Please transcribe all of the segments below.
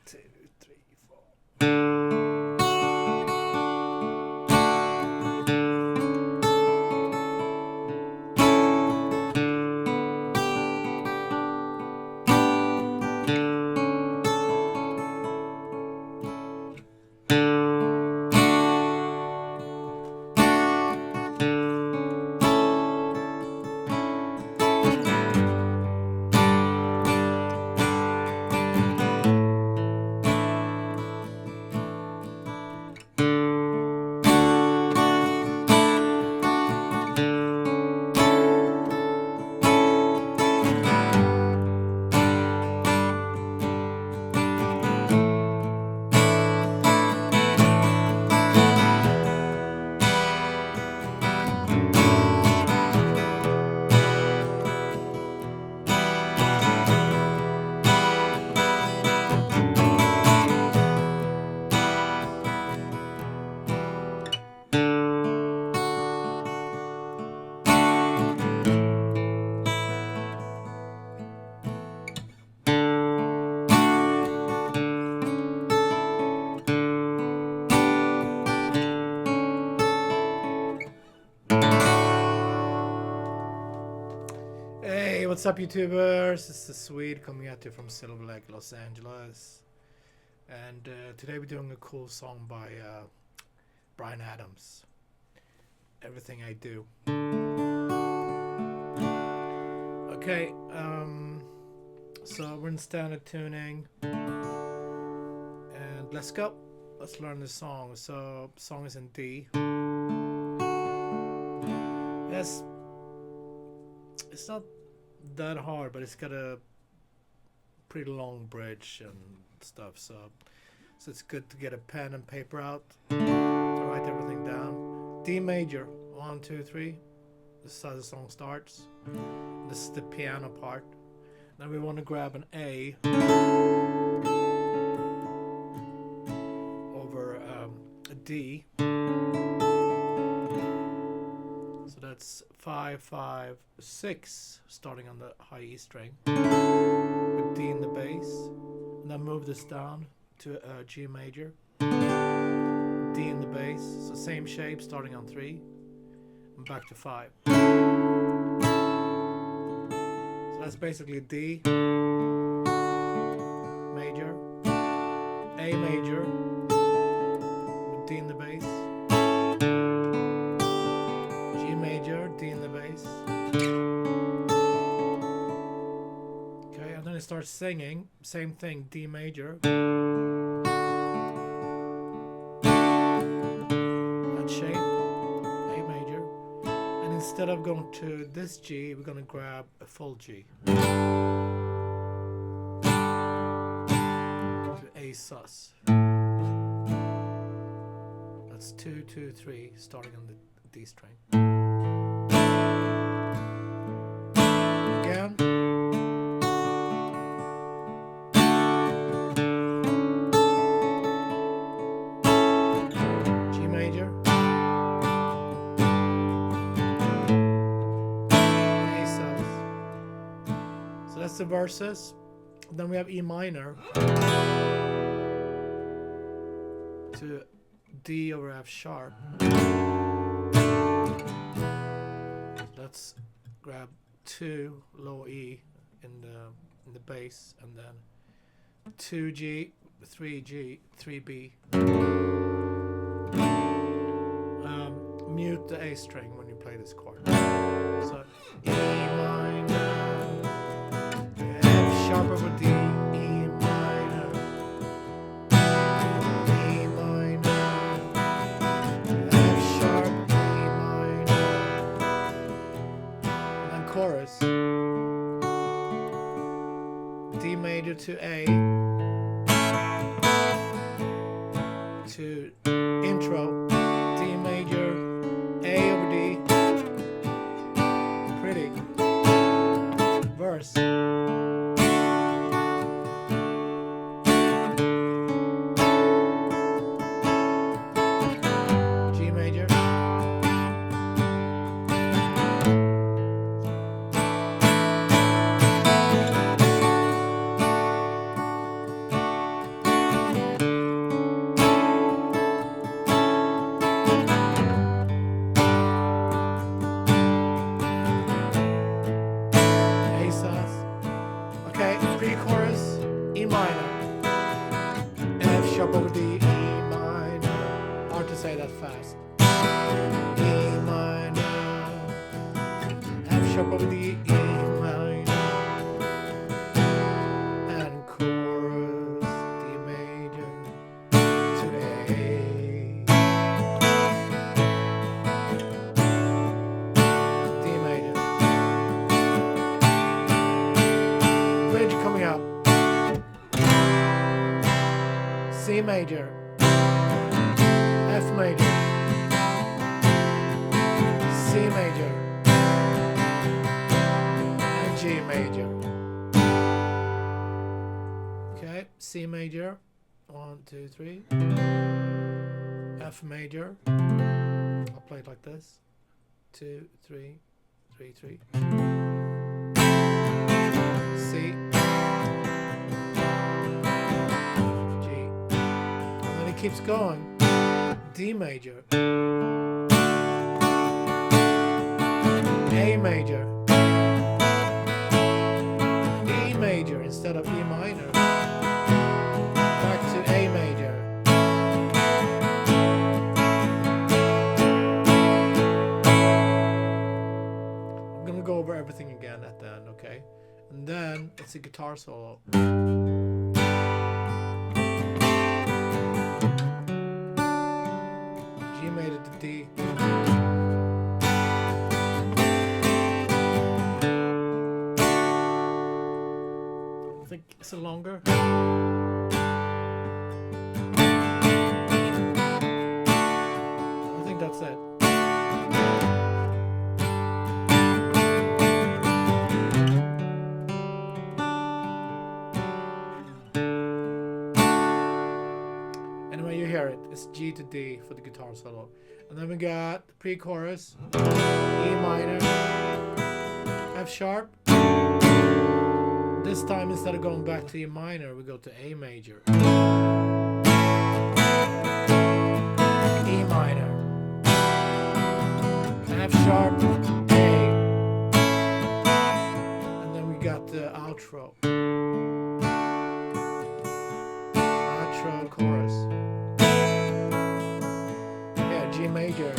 2, 3, 4. Hey, what's up, YouTubers? This is Swede coming at you from Silver Lake, Los Angeles. And today we're doing a cool song by Bryan Adams. Everything I Do. Okay, so we're in standard tuning. And let's go. Let's learn the song. So, the song is in D. Yes. It's not that hard, but it's got a pretty long bridge and stuff, so it's good to get a pen and paper out to write everything down. D major, 1, 2, 3. This is how the song starts. This is the piano part. Now we want to grab an A over a D. So that's 5, 5, 6, starting on the high E string with D in the bass, and then move this down to G major, D in the bass, so same shape starting on 3, and back to 5. So that's basically D major, A major with D in the bass, major, D in the bass. Okay, and then it starts singing. Same thing, D major. That shape, A major. And instead of going to this G, we're going to grab a full G. To A sus. That's 2, 2, 3, starting on the D string. Again. G major. A sus. So that's the verses. Then we have E minor to D over F sharp. Let's grab 2 low E in the bass, and then 2G, 3G, 3B. Mute the A string when you play this chord. So E minor, F sharp over D, E minor, E minor, F sharp, E minor, and then chorus. D major to A, to intro, D major, A over D, pretty, verse, G major, Pre-chorus, E minor, F sharp over D, E minor. Hard to say that fast. E minor, F sharp over D, E minor, and chorus, D major to A. D major. Bridge coming up. C major, F major, C major, and G major. Okay, C major, 1, 2, 3. F major, I'll play it like this. 2, 3, 3, 3. C. Keeps going. D major, A major, E major instead of E minor, back to A major, I'm gonna go over everything again at the end, okay? And then it's a guitar solo. Made it to D. I think it's a longer. I think that's it. Anyway, you hear it. It's G to D for the guitar solo. And then we got the pre-chorus, E minor, F sharp. This time instead of going back to E minor, we go to A major. E minor, F sharp, A. And then we got the outro. Outro chorus. G major,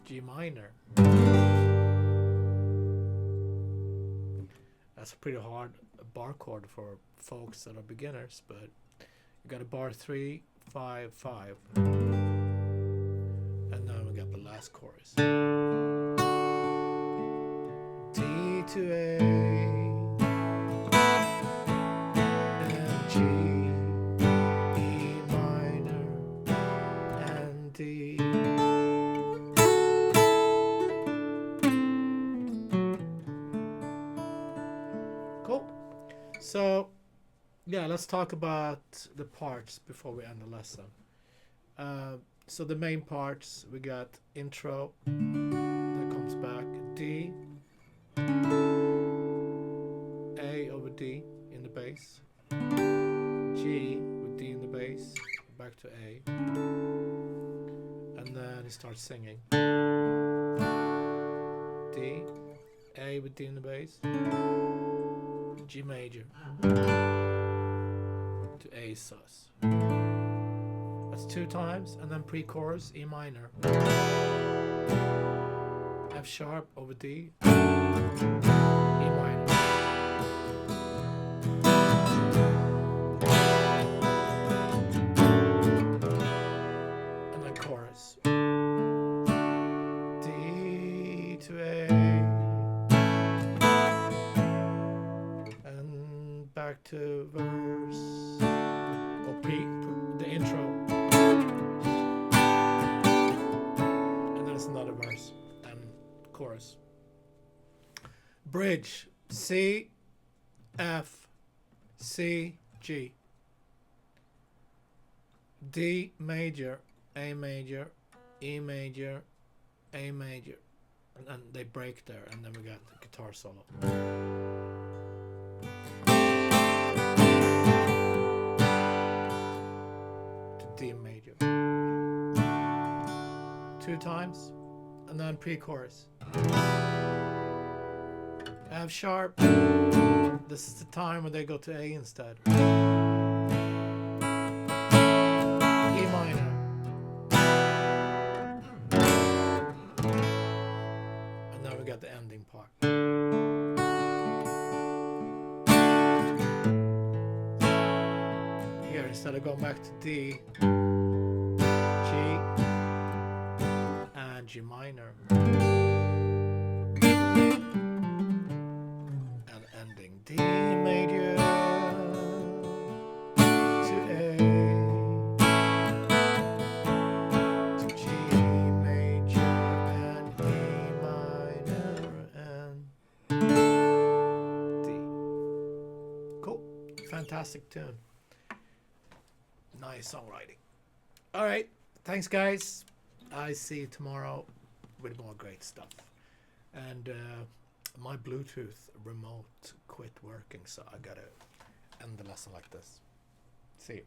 G minor. That's a pretty hard bar chord for folks that are beginners, but you got a bar 3, 5, 5, and then we got the last chorus. D to A and G. Cool. So, yeah, let's talk about the parts before we end the lesson. So the main parts, we got intro, that comes back, D, A over D in the bass, G with D in the bass, back to A, and then he starts singing. D, A with D in the bass, G major to A sus. That's 2 times, and then pre-chorus E minor, F sharp over D, E minor. And then chorus. D to A. And back to verse. Or the intro. And then it's another verse. And chorus. Bridge. C, F, C, G. D major, A major, E major, A major. And they break there, and then we got the guitar solo. To D major. 2 times, and then pre-chorus. F sharp. This is the time when they go to A instead. E minor. And now we got the ending part. Here, instead of going back to D, G, and G minor. And ending D major to A to G major and E minor and D. Cool. Fantastic tune. Nice songwriting. All right. Thanks, guys. I see you tomorrow with more great stuff. And my Bluetooth remote quit working, so I gotta end the lesson like this. See you.